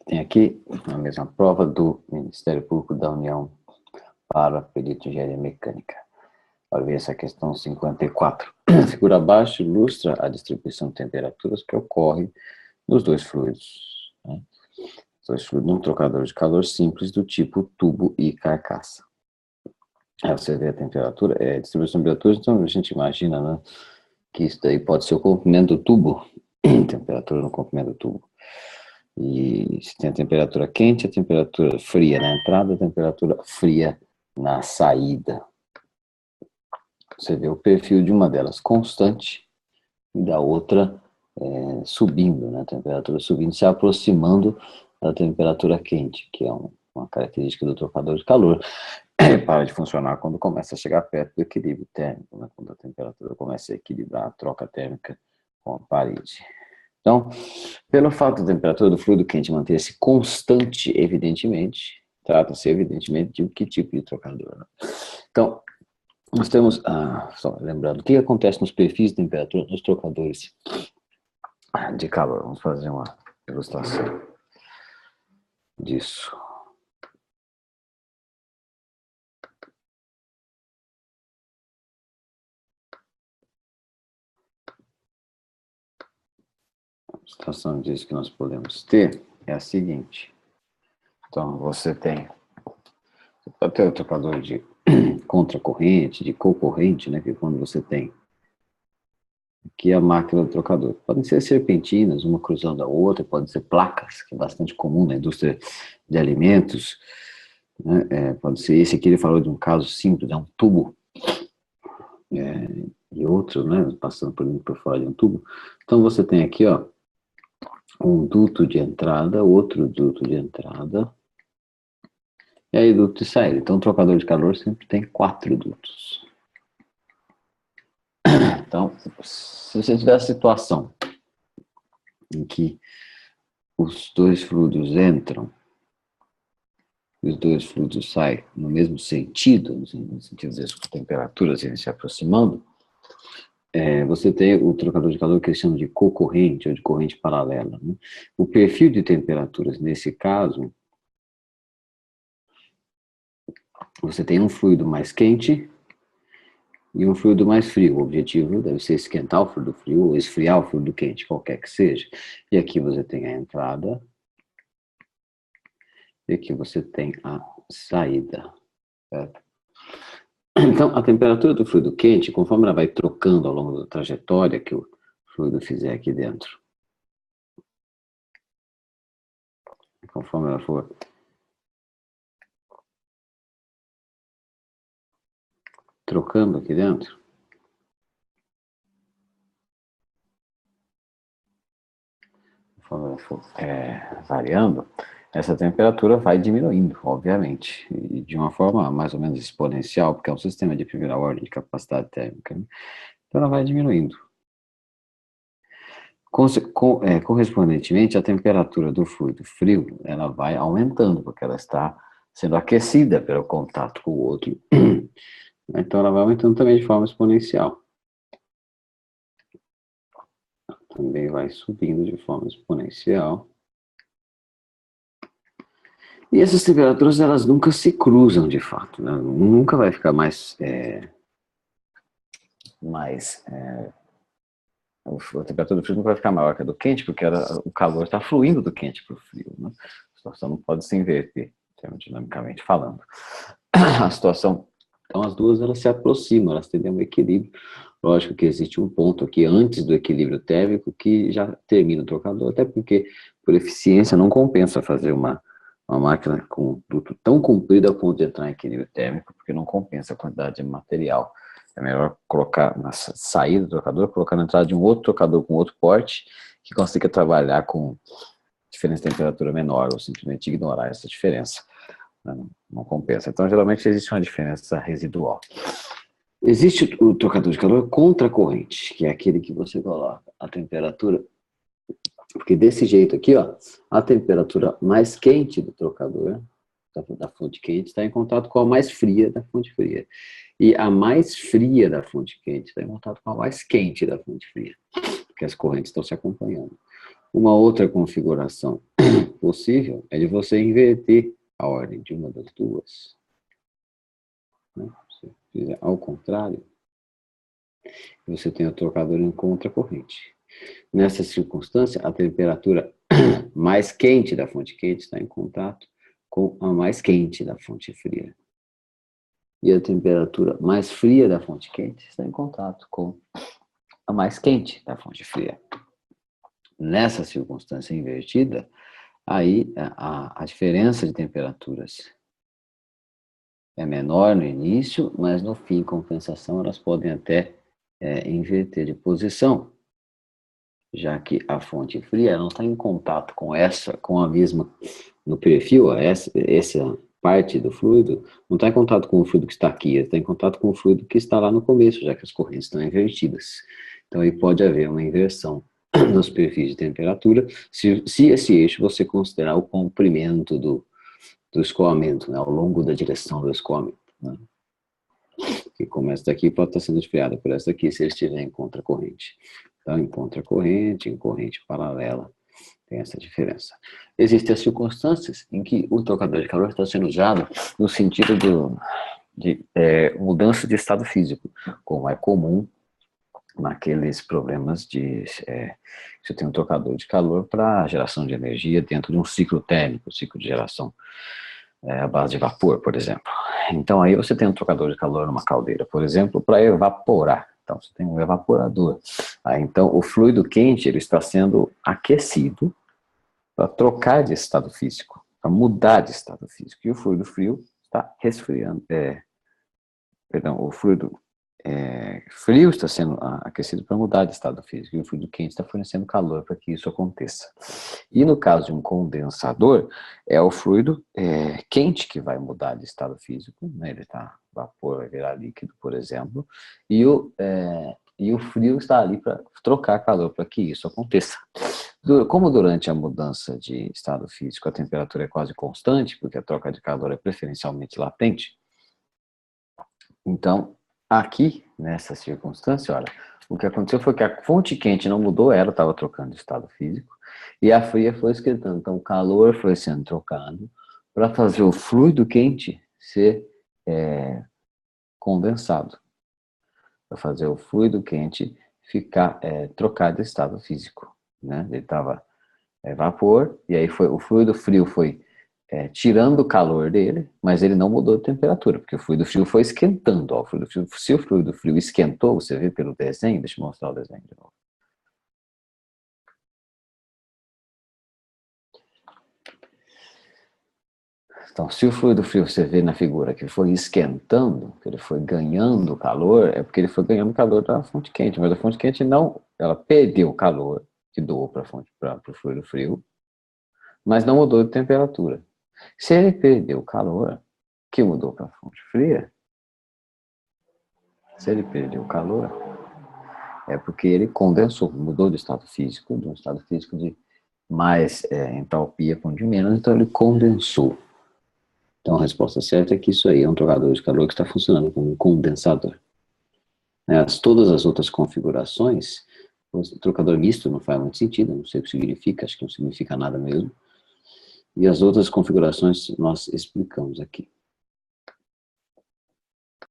Tem aqui a mesma prova do Ministério Público da União para perito em engenharia mecânica. Olha ver essa questão 54. A figura abaixo ilustra a distribuição de temperaturas que ocorre nos dois fluidos. Né? Os dois fluidos num trocador de calor simples do tipo tubo e carcaça. Aí você vê a temperatura, distribuição de temperaturas, então a gente imagina, né, que isso daí pode ser o comprimento do tubo, temperatura no comprimento do tubo. E se tem a temperatura quente, a temperatura fria na entrada, a temperatura fria na saída. Você vê o perfil de uma delas constante e da outra subindo, né? A temperatura subindo, se aproximando da temperatura quente, que é uma característica do trocador de calor. Para de funcionar quando começa a chegar perto do equilíbrio térmico, né? Quando a temperatura começa a equilibrar a troca térmica com a parede. Então, pelo fato da temperatura do fluido quente manter-se constante, evidentemente, trata-se evidentemente de que tipo de trocador. Né? Então, nós temos, só lembrando, o que acontece nos perfis de temperatura nos trocadores de calor? Vamos fazer uma ilustração disso. A situação disso que nós podemos ter é a seguinte. Então, você pode ter o trocador de contracorrente, de cocorrente, né, que é quando você tem aqui a máquina do trocador. Podem ser serpentinas, uma cruzando a outra, podem ser placas, que é bastante comum na indústria de alimentos, né, pode ser esse aqui, ele falou de um caso simples, é um tubo, e outro, né, passando por fora de um tubo. Então, você tem aqui, ó, um duto de entrada, outro duto de entrada, e aí duto de saída. Então, o trocador de calor sempre tem 4 dutos. Então, se você tiver a situação em que os dois fluidos entram e os dois fluidos saem no mesmo sentido, no sentido das temperaturas se aproximando, você tem o trocador de calor que eles chamam de cocorrente ou de corrente paralela. Né? O perfil de temperaturas, nesse caso, você tem um fluido mais quente e um fluido mais frio. O objetivo deve ser esquentar o fluido frio ou esfriar o fluido quente, qualquer que seja. E aqui você tem a entrada e aqui você tem a saída. Certo? Então, a temperatura do fluido quente, conforme ela vai trocando ao longo da trajetória que o fluido fizer aqui dentro, conforme ela for trocando aqui dentro, conforme ela for variando, essa temperatura vai diminuindo, obviamente, e de uma forma mais ou menos exponencial, porque é um sistema de primeira ordem de capacidade térmica, né? Então ela vai diminuindo. Correspondentemente, a temperatura do fluido frio, ela vai aumentando, porque ela está sendo aquecida pelo contato com o outro. Então ela vai aumentando também de forma exponencial. Também vai subindo de forma exponencial. E essas temperaturas, elas nunca se cruzam de fato, né? Nunca vai ficar a temperatura do frio nunca vai ficar maior que a do quente, porque o calor está fluindo do quente para o frio, né? A situação não pode se inverter, termodinamicamente falando. A situação, então as duas elas se aproximam, elas tendem a um equilíbrio. Lógico que existe um ponto aqui antes do equilíbrio térmico que já termina o trocador, até porque por eficiência não compensa fazer uma máquina com um duto tão comprido a ponto de entrar em equilíbrio térmico, porque não compensa a quantidade de material. É melhor colocar na saída do trocador, colocar na entrada de um outro trocador com outro porte, que consiga trabalhar com diferença de temperatura menor, ou simplesmente ignorar essa diferença. Não compensa. Então, geralmente, existe uma diferença residual. Existe o trocador de calor contracorrente, que é aquele que você coloca a temperatura, porque desse jeito aqui, ó, a temperatura mais quente do trocador, da fonte quente, está em contato com a mais fria da fonte fria. E a mais fria da fonte quente está em contato com a mais quente da fonte fria, porque as correntes estão se acompanhando. Uma outra configuração possível é de você inverter a ordem de uma das duas. Né? Se fizer ao contrário, você tem o trocador em contracorrente. Nessa circunstância, a temperatura mais quente da fonte quente está em contato com a mais quente da fonte fria. E a temperatura mais fria da fonte quente está em contato com a mais quente da fonte fria. Nessa circunstância invertida, aí a diferença de temperaturas é menor no início, mas no fim, em compensação, elas podem até inverter de posição, já que a fonte fria não está em contato com a mesma, no perfil, essa parte do fluido, não está em contato com o fluido que está aqui, está em contato com o fluido que está lá no começo, já que as correntes estão invertidas. Então, aí pode haver uma inversão nos perfis de temperatura, se esse eixo você considerar o comprimento do escoamento, né, ao longo da direção do escoamento. Né? Que começa daqui pode estar sendo esfriada por essa daqui, se ele estiver em contracorrente. Então, em contracorrente, em corrente paralela, tem essa diferença. Existem as circunstâncias em que o trocador de calor está sendo usado no sentido de mudança de estado físico, como é comum naqueles problemas de você tem um trocador de calor para geração de energia dentro de um ciclo térmico, ciclo de geração à base de vapor, por exemplo. Então aí você tem um trocador de calor numa caldeira, por exemplo, para evaporar. Então você tem um evaporador. Então o fluido quente ele está sendo aquecido para trocar de estado físico, para mudar de estado físico. E o fluido frio está resfriando. O fluido frio está sendo aquecido para mudar de estado físico, e o fluido quente está fornecendo calor para que isso aconteça. E no caso de um condensador, é o fluido quente que vai mudar de estado físico, né? Ele está vapor, vai virar líquido, por exemplo, e o frio está ali para trocar calor para que isso aconteça. Como durante a mudança de estado físico a temperatura é quase constante, porque a troca de calor é preferencialmente latente, então, aqui, nessa circunstância, olha, o que aconteceu foi que a fonte quente não mudou, ela estava trocando de estado físico, e a fria foi esquentando. Então, o calor foi sendo trocado para fazer o fluido quente ser condensado, para fazer o fluido quente ficar trocado de estado físico. Né? Ele estava vapor, e aí o fluido frio foi tirando o calor dele, mas ele não mudou de temperatura, porque o fluido frio foi esquentando. Ó, se o fluido frio esquentou, você vê pelo desenho, deixa eu mostrar o desenho de novo. Então, se o fluido frio você vê na figura que foi esquentando, que ele foi ganhando calor, é porque ele foi ganhando calor da fonte quente, mas a fonte quente não, ela perdeu o calor que doou para o fluido frio, mas não mudou de temperatura. Se ele perdeu o calor, que mudou para a fonte fria, se ele perdeu o calor, é porque ele condensou, mudou de estado físico, de um estado físico de mais entalpia para um de menos, então ele condensou. Então a resposta certa é que isso aí é um trocador de calor que está funcionando como um condensador. Todas as outras configurações, o trocador misto não faz muito sentido, não sei o que significa, acho que não significa nada mesmo. E as outras configurações nós explicamos aqui.